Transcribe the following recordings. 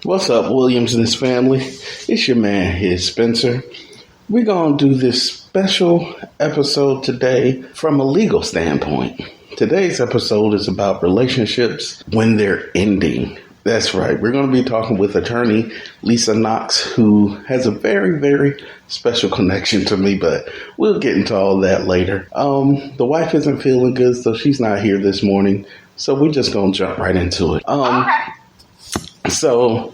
What's up, Williams and his family? It's your man here, Spencer. We're going to do this special episode today from a legal standpoint. Today's episode is about relationships when they're ending. That's right. We're going to be talking with attorney Lisa Knox, who has a very, very special connection to me, but we'll get into all that later. The wife isn't feeling good, so she's not here this morning. So we're just going to jump right into it. So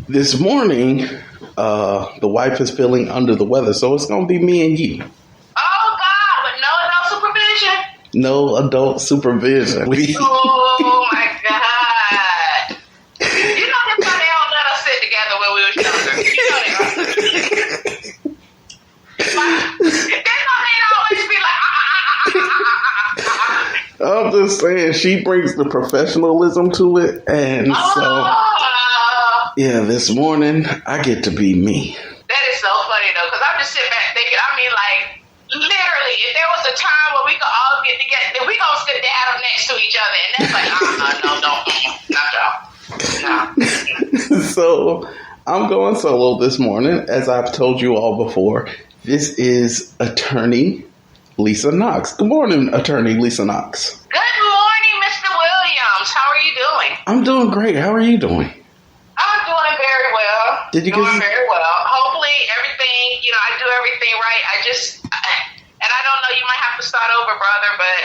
this morning, the wife is feeling under the weather, so it's going to be me and you. Oh, God, with no adult supervision? No adult supervision. Oh, my God. You know that's why they don't let us sit together when we were younger. You know they don't. They'd always be like, I'm just saying, she brings the professionalism to it, and yeah, this morning, I get to be me. That is so funny, though, because I'm just sitting back thinking, literally, if there was a time where we could all get together, then we going to sit down next to each other, and that's like, no. So, I'm going solo this morning, as I've told you all before. This is attorney Lisa Knox. Good morning, attorney Lisa Knox. Good morning, Mr. Williams. How are you doing? I'm doing great. How are you doing? I'm doing very well. Did you doing very well. Hopefully everything, I do everything right. And I don't know, you might have to start over, brother, but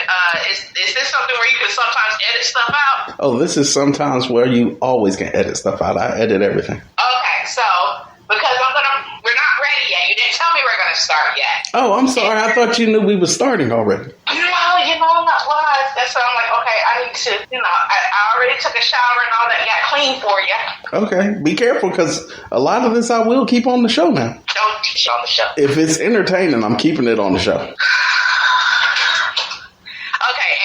is this something where you can sometimes edit stuff out? Oh, this is sometimes where you always can edit stuff out. I edit everything. Okay, so, because we're not ready yet. You didn't tell me we're going to start yet. Oh, I'm sorry. I thought you knew we were starting already. That's so I'm like, okay, I need to, I already took a shower and all that, got clean for you. Okay, be careful, because a lot of this I will keep on the show now. Don't teach on the show. If it's entertaining, I'm keeping it on the show. Okay,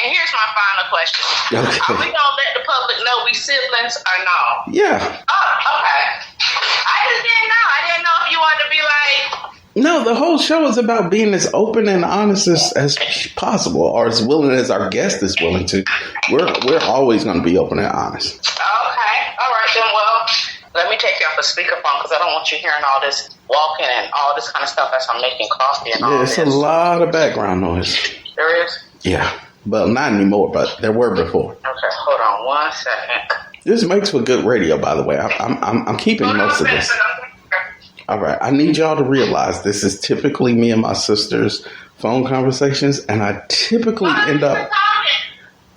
and here's my final question. Okay. Are we going to let the public know we siblings or no? Yeah. Oh, okay. I just didn't know. I didn't know if you wanted to be like... No, the whole show is about being as open and honest as possible, or as willing as our guest is willing to. We're always going to be open and honest. Okay. All right, then. Well, let me take you off the speakerphone, because I don't want you hearing all this walking and all this kind of stuff as I'm making coffee and all this. Yeah, it's a lot of background noise. There is? Yeah. Well, not anymore, but there were before. Okay, hold on 1 second. This makes for good radio, by the way. I'm keeping most of this. All right, I need y'all to realize this is typically me and my sister's phone conversations, and I typically end up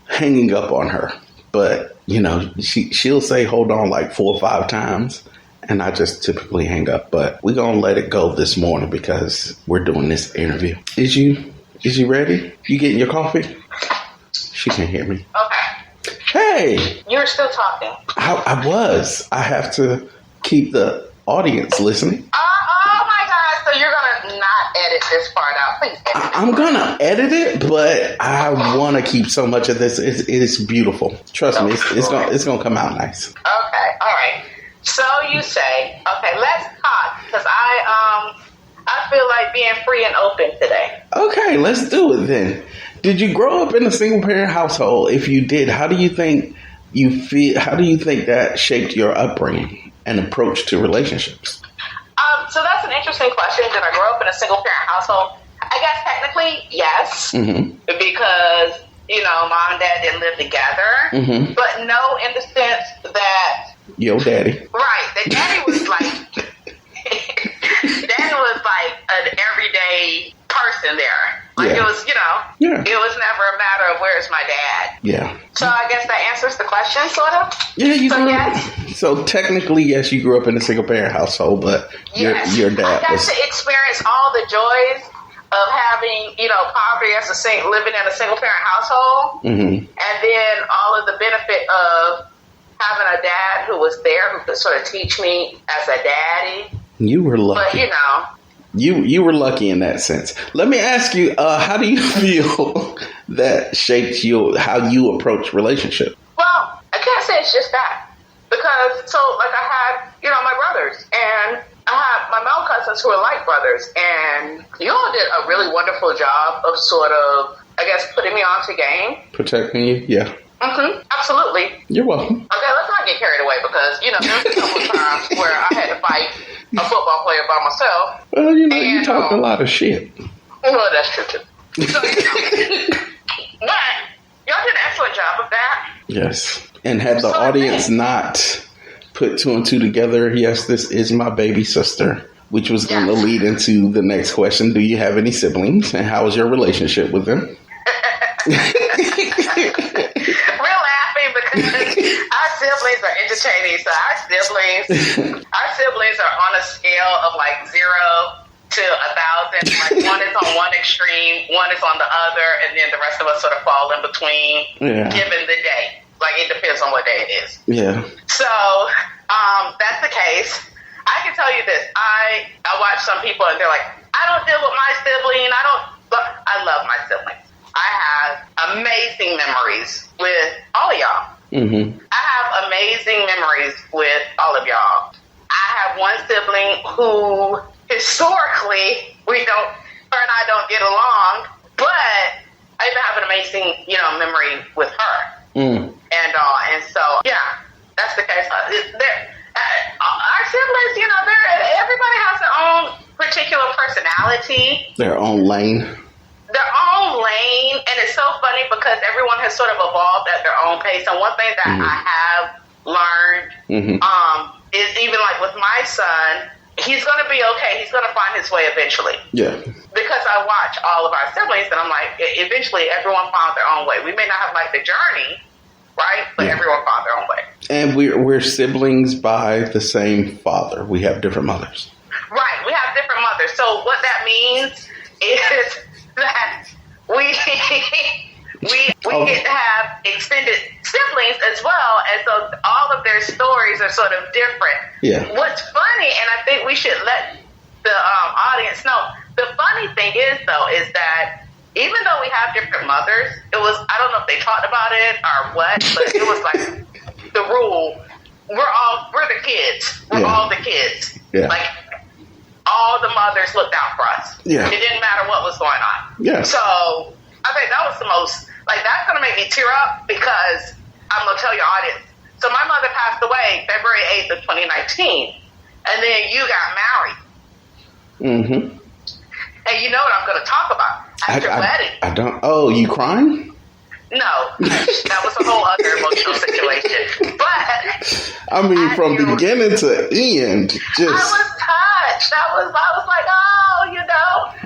hanging up on her. But, she'll say hold on like 4 or 5 times, and I just typically hang up. But we're going to let it go this morning because we're doing this interview. Is you ready? You getting your coffee? She can't hear me. Okay. Hey! You're still talking. I was. I have to keep the audience listening. Oh my God! So you're gonna not edit this part out, please? I'm gonna edit it, but I want to keep so much of this. It is beautiful. Trust me, it's gonna come out nice. Okay, all right. So you say, okay, let's talk, because I feel like being free and open today. Okay, let's do it then. Did you grow up in a single parent household? If you did, how do you think that shaped your upbringing and approach to relationships? So that's an interesting question. Did I grow up in a single parent household? I guess technically, yes. Mm-hmm. Because, mom and dad didn't live together. Mm-hmm. But no, in the sense that... Yo, daddy. Right. That daddy was like... daddy was like an everyday person there. Like, yeah. It was, yeah. It was never a matter of where's my dad. Yeah. So I guess that answers the question, sort of. Yeah, So technically, yes, you grew up in a single parent household, but yes. your dad I got to experience all the joys of having, poverty as living in a single parent household, mm-hmm. and then all of the benefit of having a dad who was there who could sort of teach me as a daddy. You were lucky. But, You were lucky in that sense. Let me ask you, how do you feel that shaped how you approach relationships? Well, I can't say it's just that. Because, I had, my brothers, and I had my male cousins who are like brothers, and you all did a really wonderful job of sort of, I guess, putting me onto game. Protecting you? Yeah. Mm-hmm. Absolutely. You're welcome. Okay, let's not get carried away because, you know, there's a couple of times where I had to fight a football player by myself. Well, you know, you talk a lot of shit. Well, that's true too. So, you know, but y'all did an excellent job of that. Yes. And had the audience not put two and two together, yes, this is my baby sister, which was going to lead into the next question. Do you have any siblings, and how is your relationship with them? We're laughing because our siblings are entertaining. So our siblings are on a scale of like 0 to 1,000. Like one is on one extreme, one is on the other, and then the rest of us sort of fall in between, given the day. Like it depends on what day it is. Yeah. So that's the case. I can tell you this. I watch some people and they're like, I don't deal with my sibling. I love my siblings. I have amazing memories with all of y'all. Mm-hmm. I have amazing memories with all of y'all. I have one sibling who historically her and I don't get along, but I even have an amazing, memory with her. Mm. And so, that's the case. Our siblings, everybody has their own particular personality. Their own lane. And it's so funny because everyone has sort of evolved at their own pace. And one thing that I have learned is even like with my son, he's going to be okay. He's going to find his way eventually. Yeah. Because I watch all of our siblings and I'm like, eventually everyone found their own way. We may not have like the journey, right? But everyone found their own way. And we're siblings by the same father. We have different mothers. Right. We have different mothers. So what that means is that we get to have extended siblings as well, and so all of their stories are sort of different. Yeah. What's funny, and I think we should let the audience know, the funny thing is that even though we have different mothers, I don't know if they talked about it or what, but it was like the rule. We're the kids. We're all the kids. Yeah. Like, all the mothers looked out for us. Yeah. It didn't matter what was going on. Yeah. So I think that was the most, that's going to make me tear up because I'm going to tell your audience. So my mother passed away February 8th of 2019. And then you got married. Mm-hmm. And you know what I'm going to talk about at your wedding. I don't. Oh, you crying? No. That was a whole other emotional situation. But I mean, from beginning to end, just. I was touched. I was like,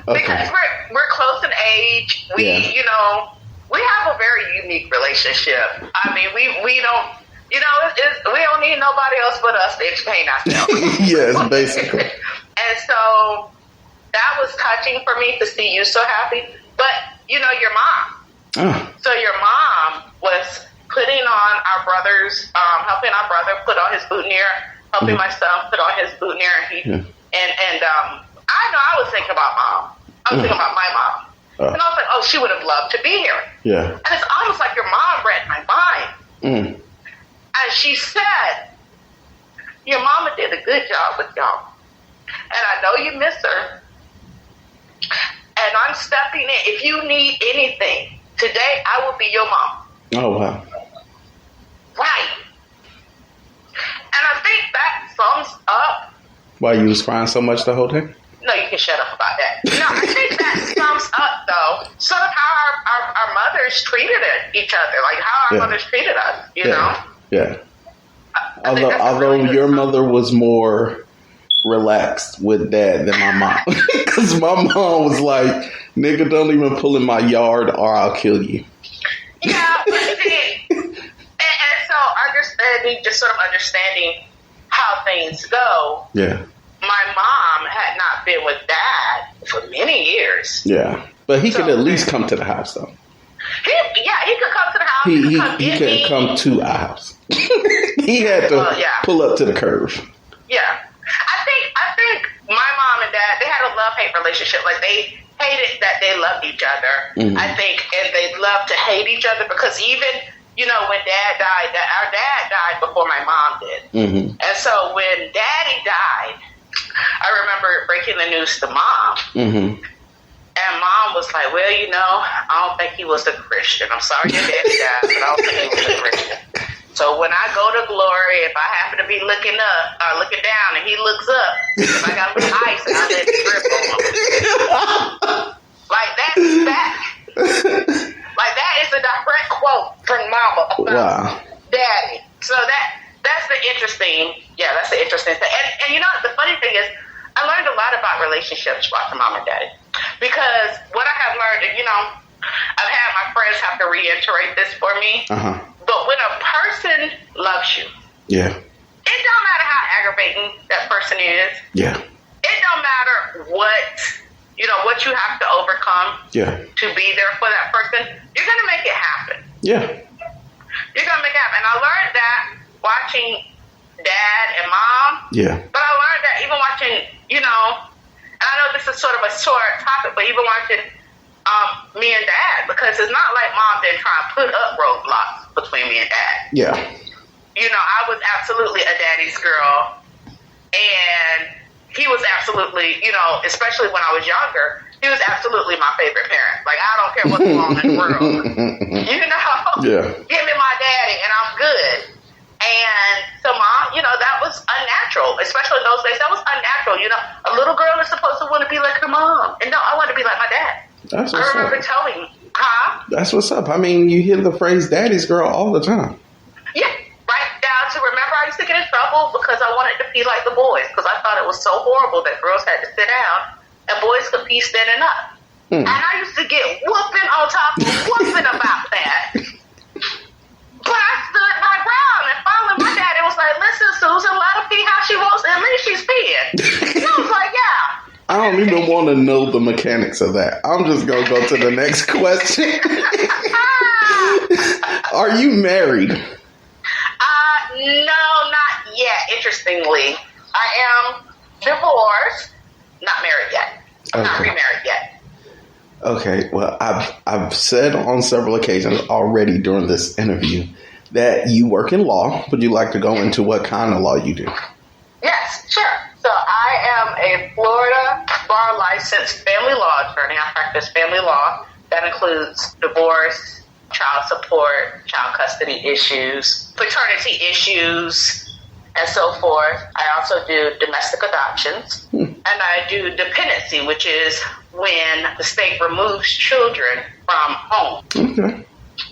because we're close in age. We have a very unique relationship. I mean, we don't, we don't need nobody else but us to explain ourselves. Yes, basically. And so that was touching for me to see you so happy. But your mom. Oh. So your mom was putting on our brother's, helping our brother put on his boutonniere, helping my son put on his boutonniere. And I know I was thinking about mom. I was thinking about my mom. And I was like, oh, she would have loved to be here. Yeah. And it's almost like your mom read my mind. And she said, your mama did a good job with y'all. And I know you miss her. And I'm stepping in. If you need anything, today I will be your mom. Oh, wow. Right. And I think that sums up. Why you was crying so much the whole day? No, you can shut up about that. No, I think that sums up, though, sort of how our mothers treated each other, like how our mothers treated us, you know? Yeah. Although your mother was more relaxed with dad than my mom. Because my mom was like, nigga, don't even pull in my yard or I'll kill you. Yeah, but and so understanding how things go. Yeah. My mom had not been with dad for many years. Yeah. But he could at least come to the house, though. He could come to the house. He couldn't come to our house. He had to pull up to the curve. Yeah. I think my mom and dad, they had a love-hate relationship. Like, they hated that they loved each other. Mm-hmm. I think, and they loved to hate each other because even, when dad died, our dad died before my mom did. Mm-hmm. And so when daddy died, I remember breaking the news to mom. Mm-hmm. And mom was like, well, I don't think he was a Christian. I'm sorry your daddy died, but I don't think he was a Christian. So when I go to Glory, if I happen to be looking up or looking down and he looks up, if I got a little ice and I let it drip on him. Like that is a direct quote from Mama about Daddy. So that's the interesting thing. And you know, the funny thing is, I learned a lot about relationships watching Mom and Daddy. Because what I have learned, and you know, I've had my friends have to reiterate this for me. But when a person loves you, it don't matter how aggravating that person is. Yeah. It don't matter what you have to overcome to be there for that person. You're gonna make it happen. Yeah. You're gonna make it happen. And I learned that watching Dad and Mom. Yeah. But I learned that even watching, and I know this is sort of a sore topic, but even watching me and Dad, because it's not like Mom didn't try and put up roadblocks between me and Dad. Yeah. I was absolutely a daddy's girl, and he was absolutely, especially when I was younger, he was absolutely my favorite parent. Like, I don't care what's going on in the world. Give me my daddy, and I'm good. And so, Mom, that was unnatural, especially in those days. That was unnatural. A little girl is supposed to want to be like her mom. And no, I want to be like my dad. That's what's I remember telling, That's what's up. I mean, you hear the phrase daddy's girl all the time. Yeah, right down to remember I used to get in trouble because I wanted to be like the boys, because I thought it was so horrible that girls had to sit down and boys could be standing up. And I used to get whooping on top of whooping about that. But I stood my ground, and finally my daddy was like, listen, Susan, let her pee how she wants, at least she's peeing. And I was like, yeah. I don't even want to know the mechanics of that. I'm just going to go to the next question. Are you married? No, not yet, interestingly. I am divorced, not married yet. I'm not remarried yet. Okay, well, I've said on several occasions already during this interview that you work in law. Would you like to go into what kind of law you do? Yes, sure. So I am a Florida bar licensed family law attorney. I practice family law. That includes divorce, child support, child custody issues, paternity issues, and so forth. I also do domestic adoptions, and I do dependency, which is when the state removes children from home. Okay.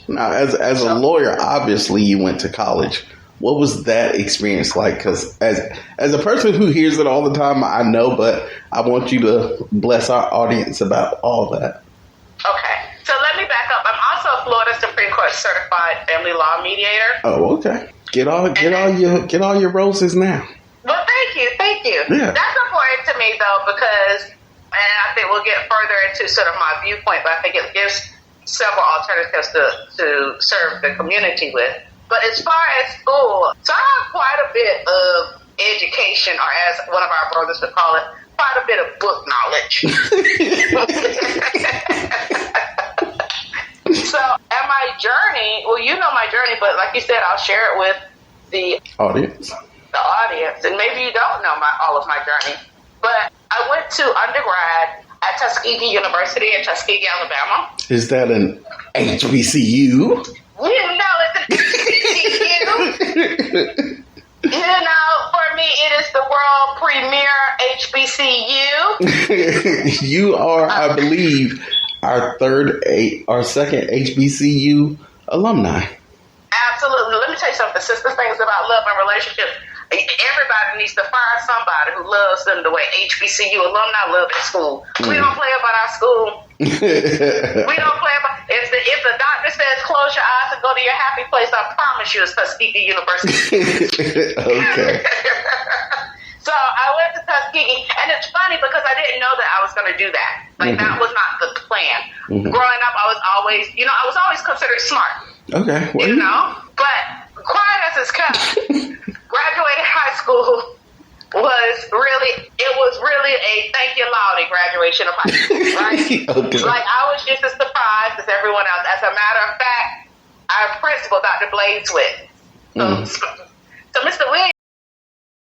Now, as a lawyer, obviously you went to college. What was that experience like? Because as a person who hears it all the time, I know, but I want you to bless our audience about all that. Okay. So let me back up. I'm also a Florida Supreme Court certified family law mediator. Oh, okay. Get all your roses now. Well, thank you. Yeah. That's important to me, though, because, and I think we'll get further into sort of my viewpoint, but I think it gives several alternatives to serve the community with. But as far as school, so I have quite a bit of education, or as one of our brothers would call it, quite a bit of book knowledge. So, and my journey, well, you know my journey, but like you said, I'll share it with the audience. And maybe you don't know all of my journey. But I went to undergrad at Tuskegee University in Tuskegee, Alabama. Is that an HBCU? It's an HBCU. For me, it is the world premier HBCU. You are, I believe, our second HBCU alumni. Absolutely. Let me tell you something. Since the things about love and relationships, everybody needs to find somebody who loves them the way HBCU alumni love at school. We don't play about our school. We don't play about. If the doctor says close your eyes and go to your happy place, I promise you it's Tuskegee University. Okay. So I went to Tuskegee, and it's funny because I didn't know that I was going to do that. Like that was not the plan. Growing up, I was always considered smart. Okay. But quiet as it's kept. Graduating high school was really a thank you loudly graduation of high school, right? Okay. Like I was just as surprised as everyone else. As a matter of fact, our principal, Dr. Bladeswick. So Mr. Williams